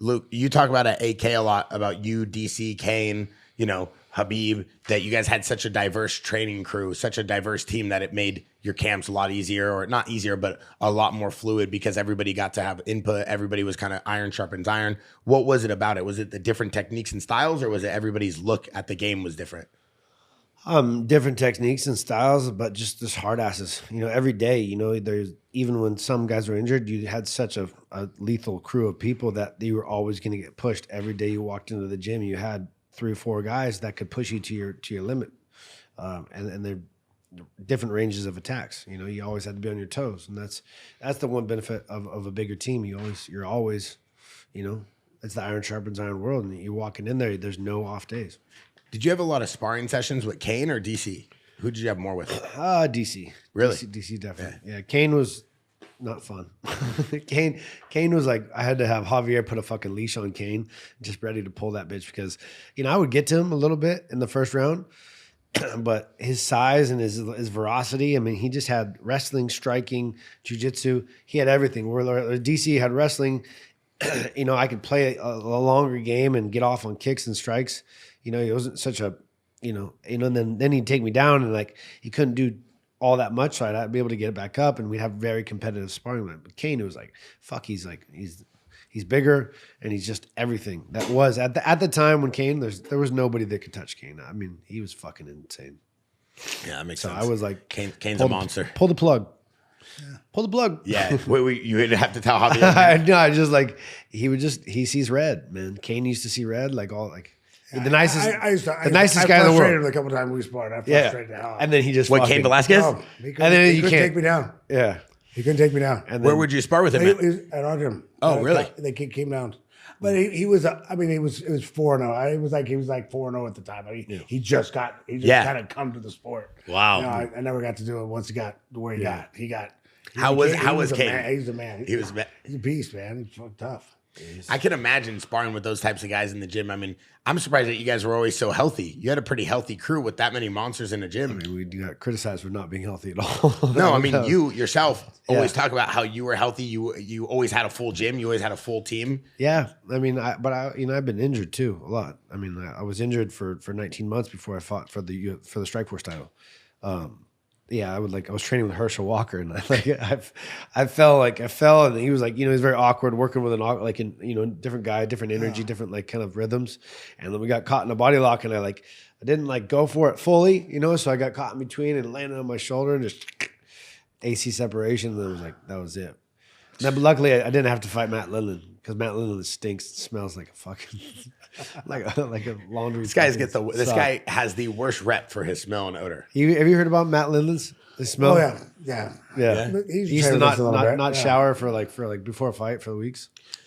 Luke, you talk about at AK a lot about you, DC, Cain, you know, Habib, that you guys had such a diverse training crew, such a diverse team that it made your camps a lot easier, or not easier, but a lot more fluid because everybody got to have input. Everybody was kind of iron sharpens iron. What was it about it? Was it the different techniques and styles, or was it everybody's look at the game was different? Different techniques and styles, but just this hard asses. You know, every day, you know, there's even when some guys were injured, you had such a lethal crew of people that you were always going to get pushed. Every day you walked into the gym, you had 3 or 4 guys that could push you to your limit, and they're different ranges of attacks. You know, you always had to be on your toes, and that's the one benefit of a bigger team. You're always, you know, it's the iron sharpens iron world, and you're walking in there. There's no off days. Did you have a lot of sparring sessions with Cain or DC? Who did you have more with? DC. Really? DC definitely. Yeah. Cain was not fun. Cain was like, I had to have Javier put a fucking leash on Cain, just ready to pull that bitch because, you know, I would get to him a little bit in the first round, but his size and his veracity, I mean, he just had wrestling, striking, jiu-jitsu. He had everything. Where DC had wrestling, you know, I could play a longer game and get off on kicks and strikes. You know, he wasn't such a, you know, and then he'd take me down and like he couldn't do all that much, so I'd be able to get it back up, and we'd have very competitive sparring. But Cain, it was like, fuck, he's bigger and he's just everything. That was at the time when Cain, there was nobody that could touch Cain. I mean, he was fucking insane. Yeah, that makes so sense. I was like, Cain's a monster. Pull the plug. Yeah. Pull the plug. Yeah, you would have to tell Javier. No, I just like he sees red, man. Cain used to see red, like all like. The nicest, the nicest guy in the world. I frustrated him a couple times we sparred. I frustrated the hell out. And then he just Cain Velasquez? No, he then he couldn't take me down. Yeah, he couldn't take me down. And where would you spar with him? He was at our gym. Oh, really? They came down, but he was. I mean, it was 4-0. He was like 4-0 at the time. He just kind of come to the sport. Wow. You know, I never got to do it once he got to where he got. How was Cain? He's a man. He's a beast, man. He's fucking tough. I can imagine sparring with those types of guys in the gym. I mean, I'm surprised that you guys were always so healthy. You had a pretty healthy crew with that many monsters in the gym. I mean, we got criticized for not being healthy at all. No, I mean, you yourself always talk about how you were healthy. You always had a full gym. You always had a full team. Yeah, I mean, I've been injured too a lot. I mean, I was injured for 19 months before I fought for the Strikeforce title. Yeah, I was training with Herschel Walker, and I fell, and he was like, you know, he's very awkward working with different guy, different energy, different like kind of rhythms, and then we got caught in a body lock, and I didn't go for it fully, you know, so I got caught in between and landed on my shoulder and just AC separation, and then it was like that was it. But luckily, I didn't have to fight Matt Lindland because Matt Lindland stinks, smells like a fucking like a laundry. This guy has the worst rep for his smell and odor. Have you heard about Matt Lindland's smell? Oh yeah. He used to not shower for before a fight for weeks.